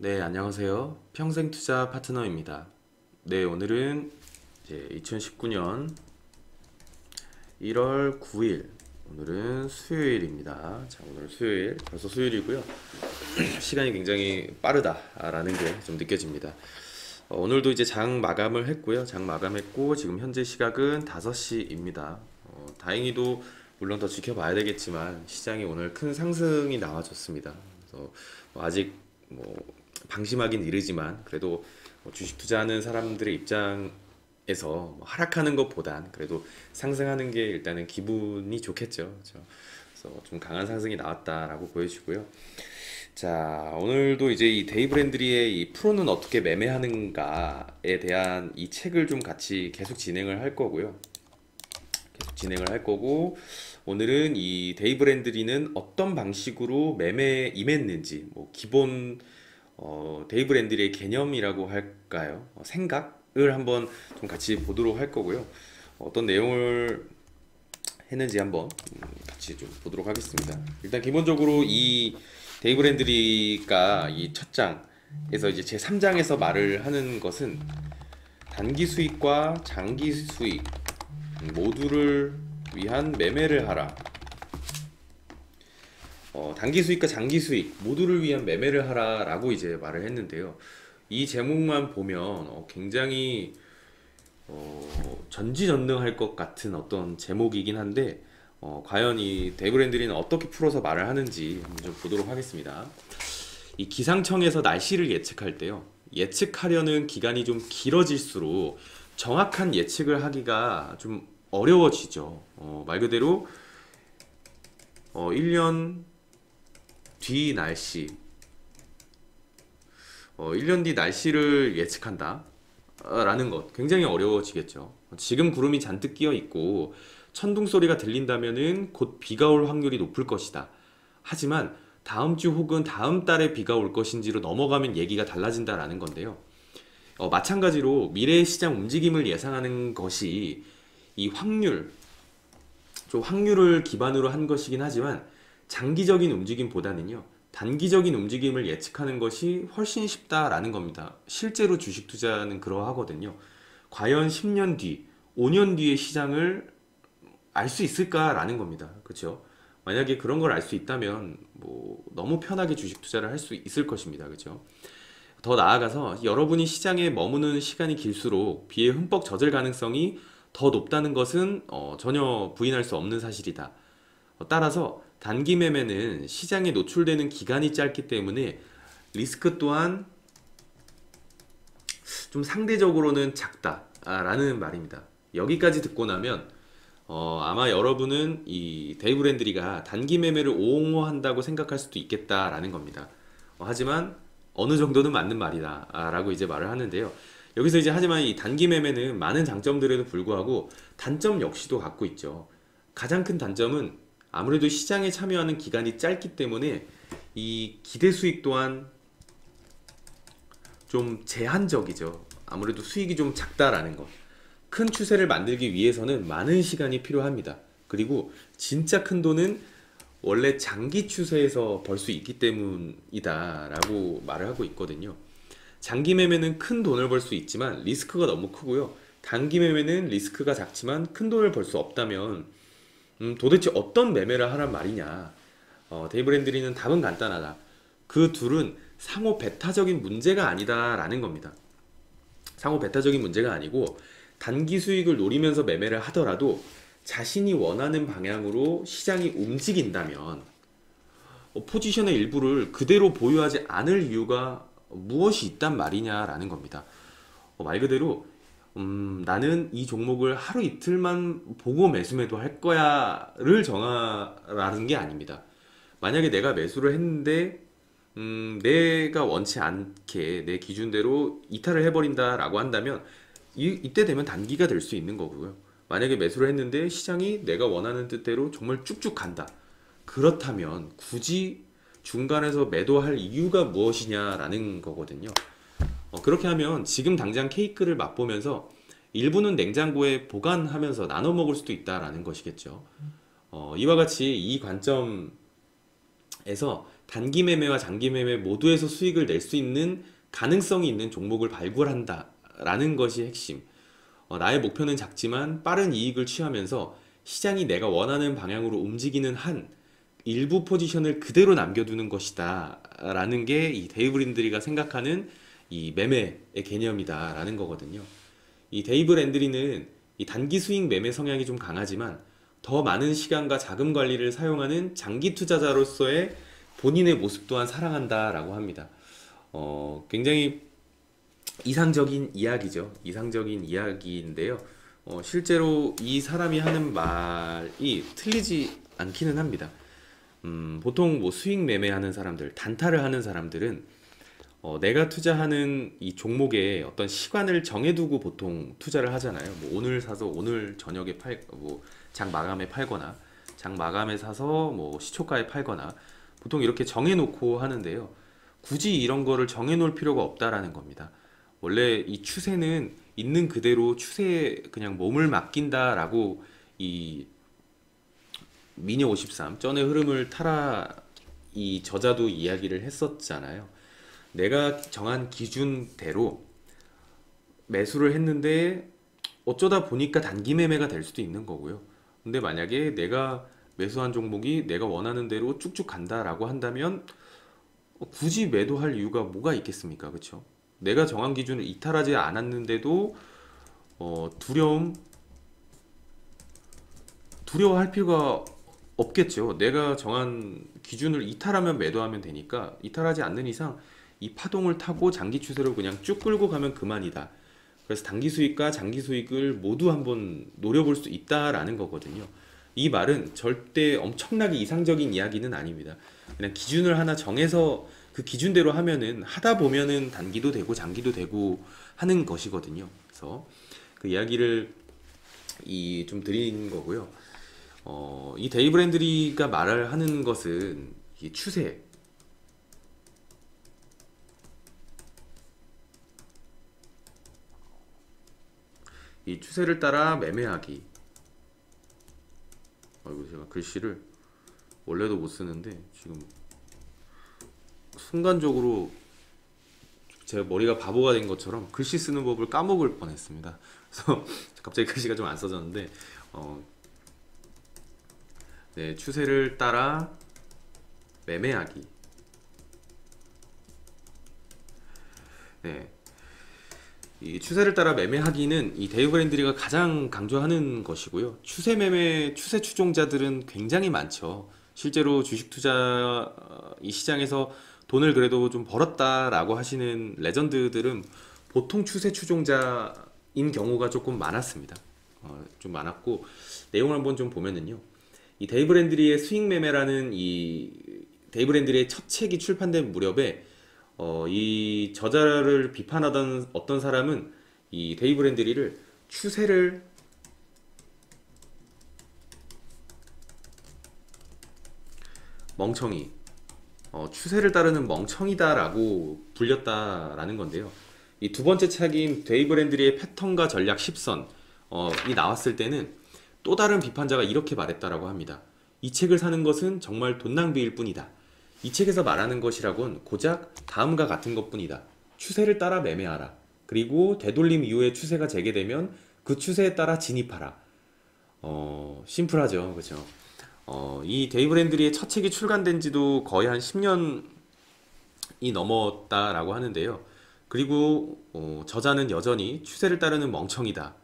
네, 안녕하세요. 평생투자 파트너입니다. 네, 오늘은 이제 2019년 1월 9일, 오늘은 수요일입니다. 자, 오늘 수요일, 벌써 수요일이고요. 시간이 굉장히 빠르다라는 게 좀 느껴집니다. 오늘도 이제 장 마감을 했고요. 장 마감했고, 지금 현재 시각은 5시입니다. 다행히도 물론 더 지켜봐야 되겠지만, 시장이 오늘 큰 상승이 나와줬습니다. 그래서 아직 뭐 방심하긴 이르지만 그래도 주식 투자하는 사람들의 입장에서 뭐 하락하는 것보단 그래도 상승하는 게 일단은 기분이 좋겠죠. 그렇죠? 그래서 좀 강한 상승이 나왔다라고 보여지고요. 자, 오늘도 이제 이 데이브랜드리의 이 프로는 어떻게 매매하는가에 대한 이 책을 좀 같이 계속 진행을 할 거고요. 계속 진행을 할 거고, 오늘은 이 데이브랜드리는 어떤 방식으로 매매에 임했는지, 뭐 기본 데이브랜드리의 개념이라고 할까요? 생각을 한번 좀 같이 보도록 할 거고요. 어떤 내용을 했는지 한번 같이 좀 보도록 하겠습니다. 일단 기본적으로 이 데이브랜드리가 이 첫 장에서 이제 제 3장에서 말을 하는 것은 단기 수익과 장기 수익 모두를 위한 매매를 하라. 단기 수익과 장기 수익 모두를 위한 매매를 하라라고 이제 말을 했는데요. 이 제목만 보면 굉장히 전지전능할 것 같은 어떤 제목이긴 한데 과연 이 데이브랜드리는 어떻게 풀어서 말을 하는지 한번 좀 보도록 하겠습니다. 이 기상청에서 날씨를 예측할 때요. 예측하려는 기간이 좀 길어질수록 정확한 예측을 하기가 좀 어려워지죠. 말 그대로 1년 뒤 날씨, 1년 뒤 날씨를 예측한다 라는 것 굉장히 어려워지겠죠. 지금 구름이 잔뜩 끼어 있고 천둥 소리가 들린다면은 곧 비가 올 확률이 높을 것이다. 하지만 다음 주 혹은 다음 달에 비가 올 것인지로 넘어가면 얘기가 달라진다라는 건데요. 마찬가지로 미래의 시장 움직임을 예상하는 것이 이 확률을 기반으로 한 것이긴 하지만 장기적인 움직임보다는요, 단기적인 움직임을 예측하는 것이 훨씬 쉽다라는 겁니다. 실제로 주식 투자는 그러하거든요. 과연 10년 뒤, 5년 뒤의 시장을 알 수 있을까라는 겁니다. 그렇죠? 만약에 그런 걸 알 수 있다면 뭐 너무 편하게 주식 투자를 할 수 있을 것입니다. 그렇죠? 더 나아가서 여러분이 시장에 머무는 시간이 길수록 비에 흠뻑 젖을 가능성이 더 높다는 것은 전혀 부인할 수 없는 사실이다. 따라서 단기 매매는 시장에 노출되는 기간이 짧기 때문에 리스크 또한 좀 상대적으로는 작다라는 말입니다. 여기까지 듣고 나면 아마 여러분은 이 데이브랜드리가 단기 매매를 옹호한다고 생각할 수도 있겠다라는 겁니다. 하지만 어느 정도는 맞는 말이다 라고 이제 말을 하는데요. 여기서 이제 하지만 이 단기 매매는 많은 장점들에도 불구하고 단점 역시도 갖고 있죠. 가장 큰 단점은 아무래도 시장에 참여하는 기간이 짧기 때문에 이 기대 수익 또한 좀 제한적이죠. 아무래도 수익이 좀 작다라는 것. 큰 추세를 만들기 위해서는 많은 시간이 필요합니다. 그리고 진짜 큰 돈은 원래 장기 추세에서 벌 수 있기 때문이다 라고 말을 하고 있거든요. 장기 매매는 큰 돈을 벌 수 있지만 리스크가 너무 크고요. 단기 매매는 리스크가 작지만 큰 돈을 벌 수 없다면 도대체 어떤 매매를 하란 말이냐. 데이브랜드리는 답은 간단하다. 그 둘은 상호 배타적인 문제가 아니다라는 겁니다. 상호 배타적인 문제가 아니고 단기 수익을 노리면서 매매를 하더라도 자신이 원하는 방향으로 시장이 움직인다면 포지션의 일부를 그대로 보유하지 않을 이유가 무엇이 있단 말이냐라는 겁니다. 말 그대로 나는 이 종목을 하루 이틀만 보고 매수매도 할 거야를 정하라는 게 아닙니다. 만약에 내가 매수를 했는데 내가 원치 않게 내 기준대로 이탈을 해버린다라고 한다면 이때 되면 단기가 될 수 있는 거고요. 만약에 매수를 했는데 시장이 내가 원하는 뜻대로 정말 쭉쭉 간다. 그렇다면 굳이 중간에서 매도할 이유가 무엇이냐라는 거거든요. 그렇게 하면 지금 당장 케이크를 맛보면서 일부는 냉장고에 보관하면서 나눠 먹을 수도 있다라는 것이겠죠. 이와 같이 이 관점에서 단기 매매와 장기 매매 모두에서 수익을 낼 수 있는 가능성이 있는 종목을 발굴한다라는 것이 핵심. 나의 목표는 작지만 빠른 이익을 취하면서 시장이 내가 원하는 방향으로 움직이는 한 일부 포지션을 그대로 남겨두는 것이다 라는 게 이 데이브 랜드리가 생각하는 이 매매의 개념이다 라는 거거든요. 이 데이브 랜드리는 이 단기 수익 매매 성향이 좀 강하지만 더 많은 시간과 자금 관리를 사용하는 장기 투자자로서의 본인의 모습 또한 사랑한다 라고 합니다. 굉장히 이상적인 이야기죠. 이상적인 이야기인데요. 실제로 이 사람이 하는 말이 틀리지 않기는 합니다. 보통 뭐 수익 매매하는 사람들, 단타를 하는 사람들은 내가 투자하는 이 종목에 어떤 시간을 정해두고 보통 투자를 하잖아요. 뭐 오늘 사서 오늘 저녁에 장 마감에 팔거나 장 마감에 사서 뭐 시초가에 팔거나 보통 이렇게 정해놓고 하는데요. 굳이 이런 거를 정해놓을 필요가 없다라는 겁니다. 원래 이 추세는 있는 그대로 추세에 그냥 몸을 맡긴다라고 이 미녀 53 쩐의 흐름을 타라 이 저자도 이야기를 했었잖아요. 내가 정한 기준대로 매수를 했는데 어쩌다 보니까 단기 매매가 될 수도 있는 거고요. 근데 만약에 내가 매수한 종목이 내가 원하는 대로 쭉쭉 간다라고 한다면 굳이 매도할 이유가 뭐가 있겠습니까? 그쵸? 내가 정한 기준을 이탈하지 않았는데도 두려워할 필요가 없겠죠. 내가 정한 기준을 이탈하면 매도하면 되니까 이탈하지 않는 이상 이 파동을 타고 장기 추세로 그냥 쭉 끌고 가면 그만이다. 그래서 단기 수익과 장기 수익을 모두 한번 노려볼 수 있다라는 거거든요. 이 말은 절대 엄청나게 이상적인 이야기는 아닙니다. 그냥 기준을 하나 정해서 그 기준대로 하면은 하다 보면은 단기도 되고 장기도 되고 하는 것이거든요. 그래서 그 이야기를 좀 드린 거고요. 이 데이브 랜드리가 말을 하는 것은 이 추세, 이 추세를 따라 매매하기. 아이고 제가 글씨를 원래도 못 쓰는데 지금 순간적으로 제가 머리가 바보가 된 것처럼 글씨 쓰는 법을 까먹을 뻔했습니다. 그래서 갑자기 글씨가 좀 안 써졌는데 네, 추세를 따라 매매하기. 네, 이 추세를 따라 매매하기는 이 데이브 랜드리가 가장 강조하는 것이고요. 추세 매매, 추세 추종자들은 굉장히 많죠. 실제로 주식 투자 이 시장에서 돈을 그래도 좀 벌었다라고 하시는 레전드들은 보통 추세 추종자인 경우가 조금 많았습니다. 좀 많았고 내용을 한번 좀 보면은요. 이 데이브 랜드리의 수익 매매라는 이 데이브 랜드리의 첫 책이 출판된 무렵에 이 저자를 비판하던 어떤 사람은 이 데이브 랜드리를 추세를 멍청이, 추세를 따르는 멍청이다라고 불렸다라는 건데요. 이 두 번째 책인 데이브 랜드리의 패턴과 전략 10선 이 나왔을 때는 또 다른 비판자가 이렇게 말했다라고 합니다. 이 책을 사는 것은 정말 돈 낭비일 뿐이다. 이 책에서 말하는 것이라곤 고작 다음과 같은 것뿐이다. 추세를 따라 매매하라. 그리고 되돌림 이후에 추세가 재개되면 그 추세에 따라 진입하라. 심플하죠, 그렇죠? 이 데이브 랜드리의 첫 책이 출간된 지도 거의 한 10년이 넘었다라고 하는데요. 그리고 저자는 여전히 추세를 따르는 멍청이다.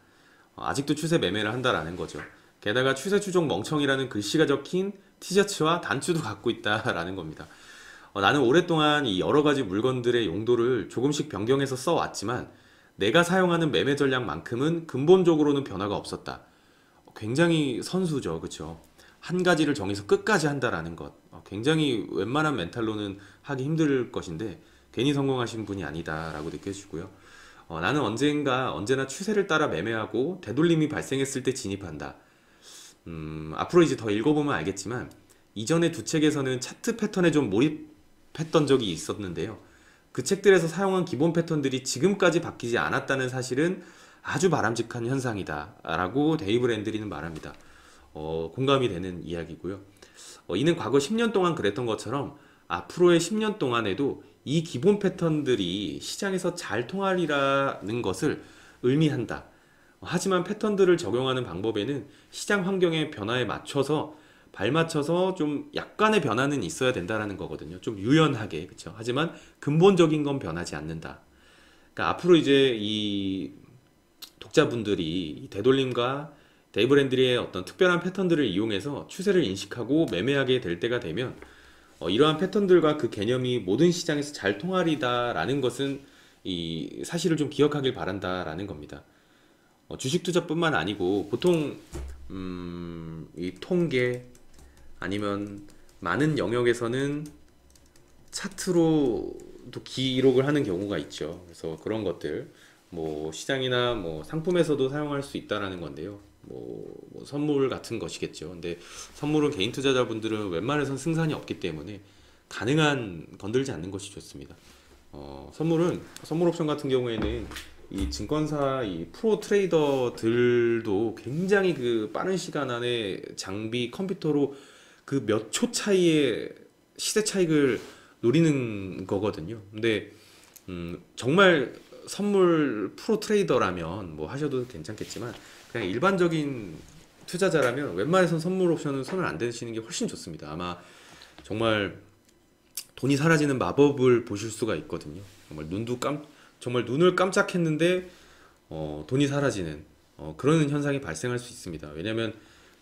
아직도 추세 매매를 한다라는 거죠. 게다가 추세 추종 멍청이라는 글씨가 적힌 티셔츠와 단추도 갖고 있다라는 겁니다. 나는 오랫동안 이 여러 가지 물건들의 용도를 조금씩 변경해서 써왔지만 내가 사용하는 매매 전략만큼은 근본적으로는 변화가 없었다. 굉장히 선수죠, 그렇죠? 한 가지를 정해서 끝까지 한다라는 것. 굉장히 웬만한 멘탈로는 하기 힘들 것인데 괜히 성공하신 분이 아니다라고 느껴지고요. 나는 언제나 추세를 따라 매매하고 되돌림이 발생했을 때 진입한다. 앞으로 이제 더 읽어보면 알겠지만 이전에 두 책에서는 차트 패턴에 좀 몰입했던 적이 있었는데요. 그 책들에서 사용한 기본 패턴들이 지금까지 바뀌지 않았다는 사실은 아주 바람직한 현상이다 라고 데이브 랜드리는 말합니다. 공감이 되는 이야기고요. 이는 과거 10년 동안 그랬던 것처럼 앞으로의 10년 동안에도 이 기본 패턴들이 시장에서 잘 통하리라는 것을 의미한다. 하지만 패턴들을 적용하는 방법에는 시장 환경의 변화에 맞춰서 발맞춰서 좀 약간의 변화는 있어야 된다라는 거거든요. 좀 유연하게, 그렇죠? 하지만 근본적인 건 변하지 않는다. 그러니까 앞으로 이제 이 독자분들이 이 되돌림과 데이브 랜드리의 어떤 특별한 패턴들을 이용해서 추세를 인식하고 매매하게 될 때가 되면 이러한 패턴들과 그 개념이 모든 시장에서 잘 통하리다라는 것은 이 사실을 좀 기억하길 바란다라는 겁니다. 주식 투자뿐만 아니고 보통 이 통계 아니면 많은 영역에서는 차트로도 기록을 하는 경우가 있죠. 그래서 그런 것들 뭐 시장이나 뭐 상품에서도 사용할 수 있다라는 건데요. 뭐 선물 같은 것이겠죠. 근데 선물은 개인 투자자분들은 웬만해선 승산이 없기 때문에 가능한 건들지 않는 것이 좋습니다. 선물 옵션 같은 경우에는 이 증권사 이 프로 트레이더들도 굉장히 그 빠른 시간 안에 장비 컴퓨터로 그 몇 초 차이의 시세 차익을 노리는 거거든요. 근데 정말 선물 프로 트레이더라면 뭐 하셔도 괜찮겠지만 그냥 일반적인 투자자라면 웬만해선 선물 옵션은 손을 안 대시는 게 훨씬 좋습니다. 아마 정말 돈이 사라지는 마법을 보실 수가 있거든요. 정말 눈을 깜짝했는데 돈이 사라지는 그런 현상이 발생할 수 있습니다. 왜냐하면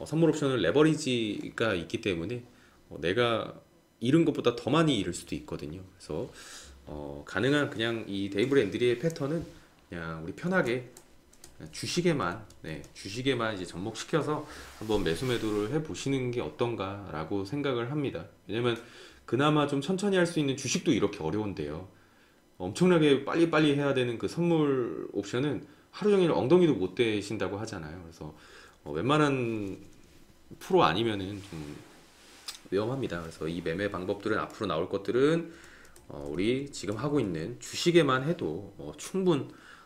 선물 옵션은 레버리지가 있기 때문에 내가 잃은 것보다 더 많이 잃을 수도 있거든요. 그래서 가능한 그냥 이 데이브 랜드리의 패턴은 그냥 우리 편하게 주식에만 이제 접목시켜서 한번 매수 매도를 해 보시는 게 어떤가라고 생각을 합니다. 왜냐면 그나마 좀 천천히 할 수 있는 주식도 이렇게 어려운데요. 엄청나게 빨리빨리 해야 되는 그 선물 옵션은 하루 종일 엉덩이도 못 대신다고 하잖아요. 그래서 웬만한 프로 아니면은 좀 위험합니다. 그래서 이 매매 방법들은 앞으로 나올 것들은 우리 지금 하고 있는 주식에만 해도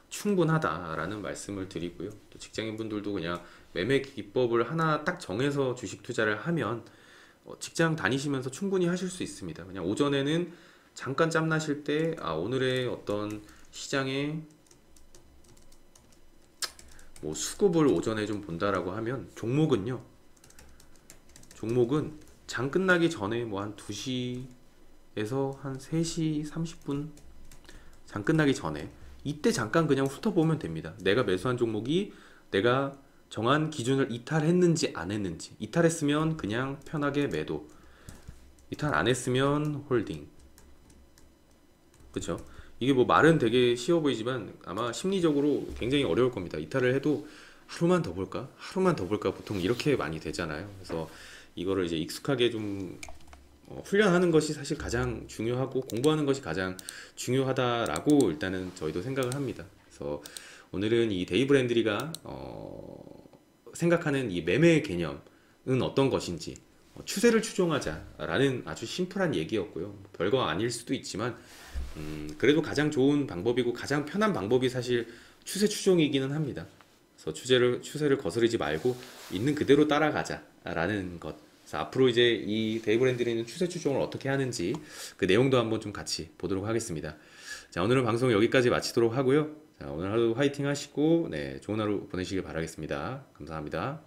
충분하다라는 말씀을 드리고요. 또 직장인분들도 그냥 매매 기법을 하나 딱 정해서 주식 투자를 하면 직장 다니시면서 충분히 하실 수 있습니다. 그냥 오전에는 잠깐 짬나실 때 오늘의 어떤 시장의 뭐 수급을 오전에 좀 본다라고 하면 종목은 장 끝나기 전에 뭐 한 2시에서 한 3시 30분 장 끝나기 전에 이때 잠깐 그냥 훑어보면 됩니다. 내가 매수한 종목이 내가 정한 기준을 이탈했는지 안 했는지. 이탈했으면 그냥 편하게 매도, 이탈 안 했으면 홀딩. 그쵸? 이게 뭐 말은 되게 쉬워 보이지만 아마 심리적으로 굉장히 어려울 겁니다. 이탈을 해도 하루만 더 볼까? 하루만 더 볼까? 보통 이렇게 많이 되잖아요. 그래서 이거를 이제 익숙하게 좀 훈련하는 것이 사실 가장 중요하고 공부하는 것이 가장 중요하다라고 일단은 저희도 생각을 합니다. 그래서 오늘은 이 데이브 랜드리가 생각하는 이 매매 개념은 어떤 것인지 추세를 추종하자라는 아주 심플한 얘기였고요. 별거 아닐 수도 있지만 그래도 가장 좋은 방법이고 가장 편한 방법이 사실 추세 추종이기는 합니다. 그래서 추세를 거스르지 말고 있는 그대로 따라가자라는 것. 그래서 앞으로 이제 이 데이브 랜드리는 추세 추종을 어떻게 하는지 그 내용도 한번 좀 같이 보도록 하겠습니다. 자, 오늘은 방송 여기까지 마치도록 하고요. 자, 오늘 하루 화이팅 하시고 좋은 하루 보내시길 바라겠습니다. 감사합니다.